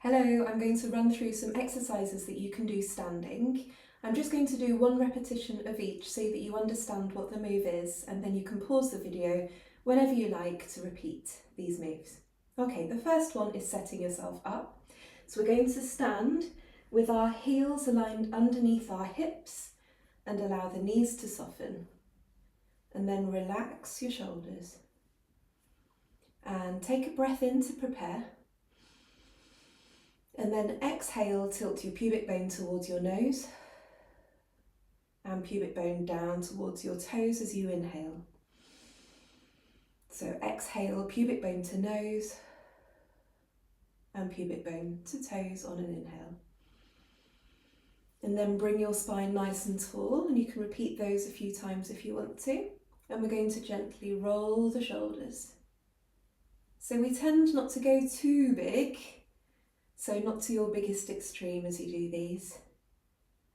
Hello, I'm going to run through some exercises that you can do standing. I'm just going to do one repetition of each so that you understand what the move is, and then you can pause the video whenever you like to repeat these moves. Okay, the first one is setting yourself up. So we're going to stand with our heels aligned underneath our hips and allow the knees to soften. And then relax your shoulders. And take a breath in to prepare. And then exhale, tilt your pubic bone towards your nose and pubic bone down towards your toes as you inhale. So exhale, pubic bone to nose and pubic bone to toes on an inhale. And then bring your spine nice and tall, and you can repeat those a few times if you want to. And we're going to gently roll the shoulders. So we tend not to go too big, so not to your biggest extreme as you do these.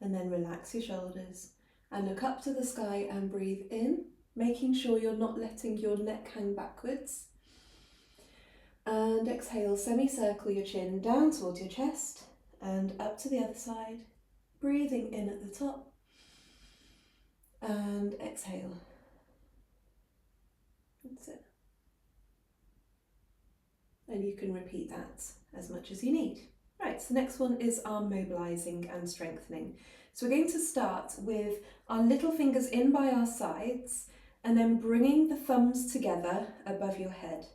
And then relax your shoulders and look up to the sky and breathe in, making sure you're not letting your neck hang backwards. And exhale, semicircle your chin down towards your chest and up to the other side, breathing in at the top and exhale. That's it. And you can repeat that as much as you need. Right, so the next one is arm mobilizing and strengthening. So we're going to start with our little fingers in by our sides and then bringing the thumbs together above your head.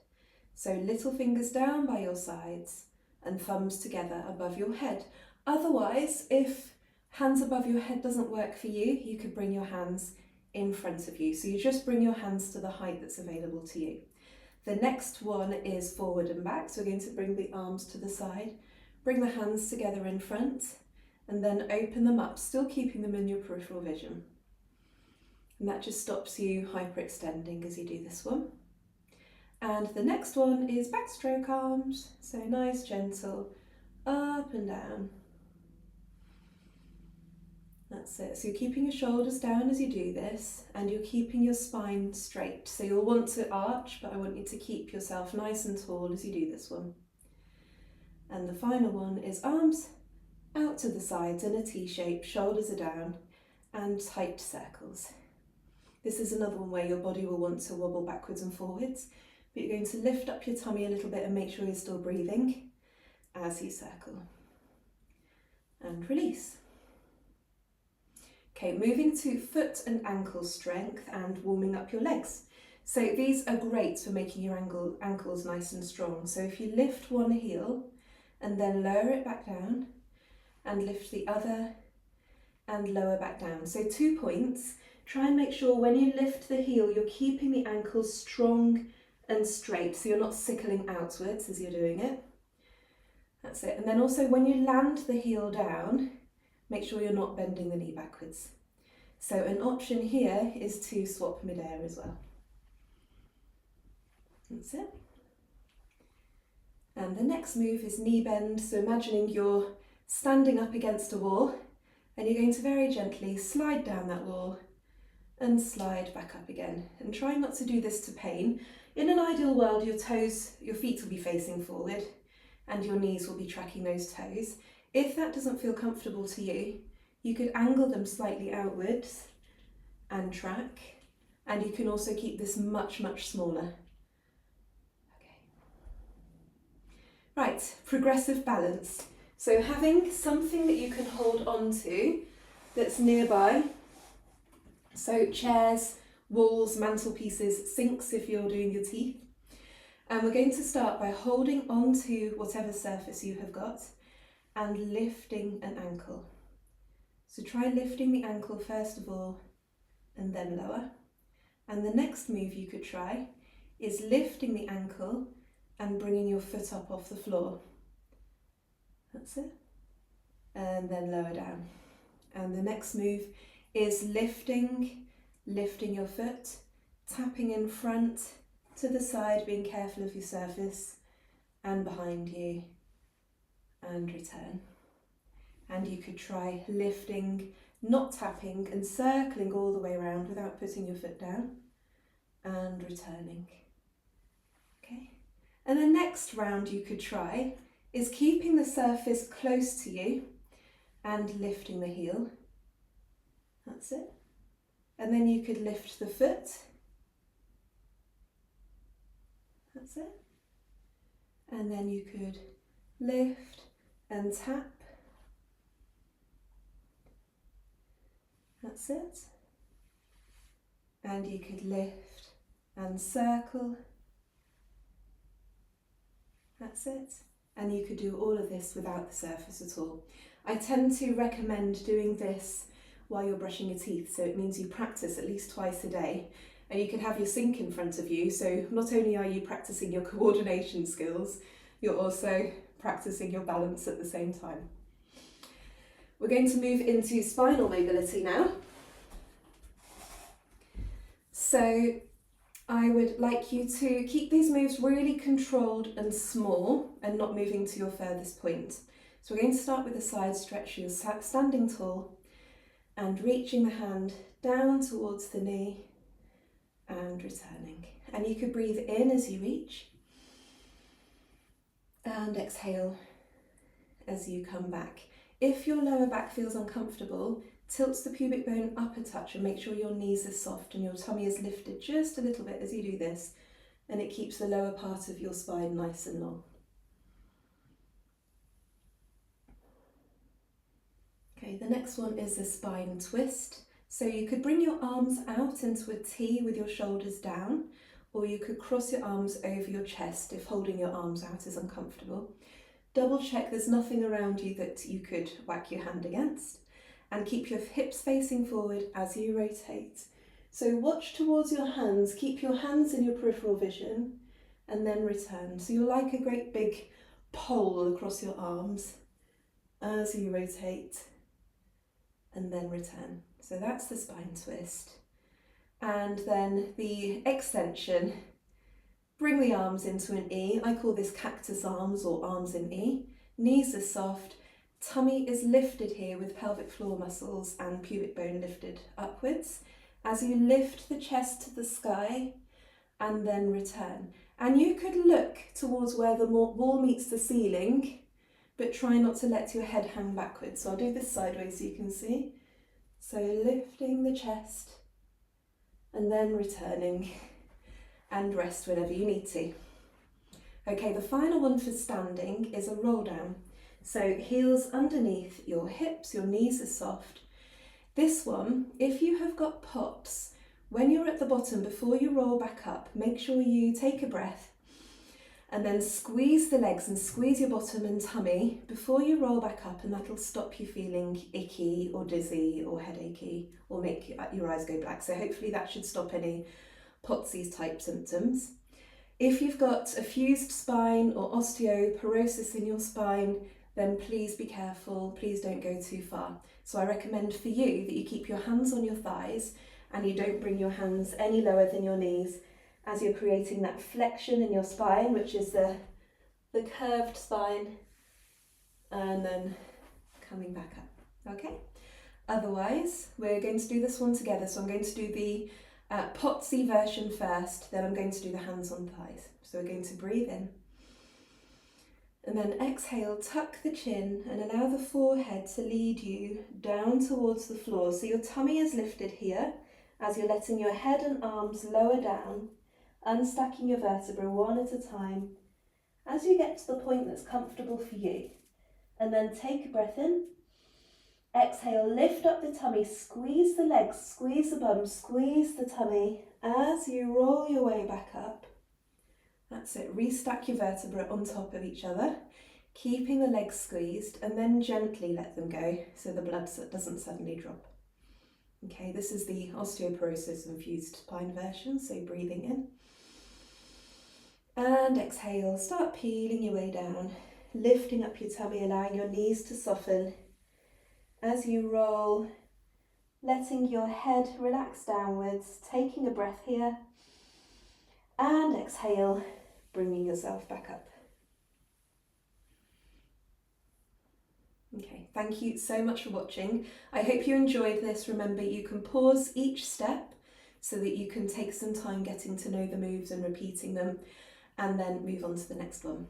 So little fingers down by your sides and thumbs together above your head. Otherwise, if hands above your head doesn't work for you, you could bring your hands in front of you. So you just bring your hands to the height that's available to you. The next one is forward and back. So we're going to bring the arms to the side, bring the hands together in front, and then open them up, still keeping them in your peripheral vision. And that just stops you hyperextending as you do this one. And the next one is backstroke arms. So nice, gentle, up and down. That's it. So you're keeping your shoulders down as you do this, and you're keeping your spine straight. So you'll want to arch, but I want you to keep yourself nice and tall as you do this one. And the final one is arms out to the sides in a T shape, shoulders are down, and tight circles. This is another one where your body will want to wobble backwards and forwards, but you're going to lift up your tummy a little bit and make sure you're still breathing as you circle. And release. Okay, moving to foot and ankle strength and warming up your legs. So these are great for making your ankles nice and strong. So if you lift one heel and then lower it back down and lift the other and lower back down. So 2 points. Try and make sure when you lift the heel, you're keeping the ankles strong and straight, so you're not sickling outwards as you're doing it. That's it. And then also when you land the heel down, make sure you're not bending the knee backwards. So an option here is to swap mid-air as well. That's it. And the next move is knee bend. So imagining you're standing up against a wall and you're going to very gently slide down that wall and slide back up again. And try not to do this to pain. In an ideal world, your feet will be facing forward and your knees will be tracking those toes. If that doesn't feel comfortable to you, you could angle them slightly outwards and track, and you can also keep this much, much smaller. Okay. Right, progressive balance. So having something that you can hold on to that's nearby, so chairs, walls, mantelpieces, sinks if you're doing your teeth. And we're going to start by holding on to whatever surface you have got and lifting an ankle. So try lifting the ankle first of all and then lower. And the next move you could try is lifting the ankle and bringing your foot up off the floor. That's it. And then lower down. And the next move is lifting your foot, tapping in front, to the side, being careful of your surface, and behind you, and return. And you could try lifting, not tapping, and circling all the way around without putting your foot down, and returning. Okay. And the next round you could try is keeping the surface close to you and lifting the heel. That's it. And then you could lift the foot. That's it. And then you could lift and tap. That's it. And you could lift and circle. That's it. And you could do all of this without the surface at all. I tend to recommend doing this while you're brushing your teeth, so it means you practice at least twice a day. And you can have your sink in front of you, so not only are you practicing your coordination skills, you're also practicing your balance at the same time. We're going to move into spinal mobility now. So I would like you to keep these moves really controlled and small and not moving to your furthest point. So we're going to start with a side stretch. You're standing tall and reaching the hand down towards the knee and returning. And you could breathe in as you reach and exhale as you come back. If your lower back feels uncomfortable, tilt the pubic bone up a touch and make sure your knees are soft and your tummy is lifted just a little bit as you do this, and it keeps the lower part of your spine nice and long. Okay, the next one is a spine twist. So you could bring your arms out into a T with your shoulders down, or you could cross your arms over your chest if holding your arms out is uncomfortable. Double check there's nothing around you that you could whack your hand against, and keep your hips facing forward as you rotate. So watch towards your hands, keep your hands in your peripheral vision, and then return. So you're like a great big pole across your arms as you rotate, and then return. So that's the spine twist. And then the extension, bring the arms into an E. I call this cactus arms or arms in E. Knees are soft, tummy is lifted here with pelvic floor muscles and pubic bone lifted upwards. As you lift the chest to the sky and then return. And you could look towards where the wall meets the ceiling, but try not to let your head hang backwards. So I'll do this sideways so you can see. So lifting the chest and then returning, and rest whenever you need to. Okay, the final one for standing is a roll down. So heels underneath your hips, your knees are soft. This one, if you have got POTS, when you're at the bottom, before you roll back up, make sure you take a breath and then squeeze the legs and squeeze your bottom and tummy before you roll back up, and that'll stop you feeling icky or dizzy or headachy or make your eyes go black. So hopefully that should stop any POTS type symptoms. If you've got a fused spine or osteoporosis in your spine, then please be careful, please don't go too far. So I recommend for you that you keep your hands on your thighs and you don't bring your hands any lower than your knees as you're creating that flexion in your spine, which is the curved spine, and then coming back up, okay? Otherwise, we're going to do this one together. So I'm going to do the POTSy version first, then I'm going to do the hands on thighs. So we're going to breathe in. And then exhale, tuck the chin and allow the forehead to lead you down towards the floor. So your tummy is lifted here as you're letting your head and arms lower down, unstacking your vertebrae one at a time as you get to the point that's comfortable for you. And then take a breath in. Exhale, lift up the tummy, squeeze the legs, squeeze the bum, squeeze the tummy as you roll your way back up. That's it, restack your vertebrae on top of each other, keeping the legs squeezed, and then gently let them go so the blood doesn't suddenly drop. Okay, this is the osteoporosis and fused spine version, so breathing in. And exhale, start peeling your way down, lifting up your tummy, allowing your knees to soften. As you roll, letting your head relax downwards, taking a breath here, and exhale, bringing yourself back up. Okay, thank you so much for watching. I hope you enjoyed this. Remember, you can pause each step so that you can take some time getting to know the moves and repeating them, and then move on to the next one.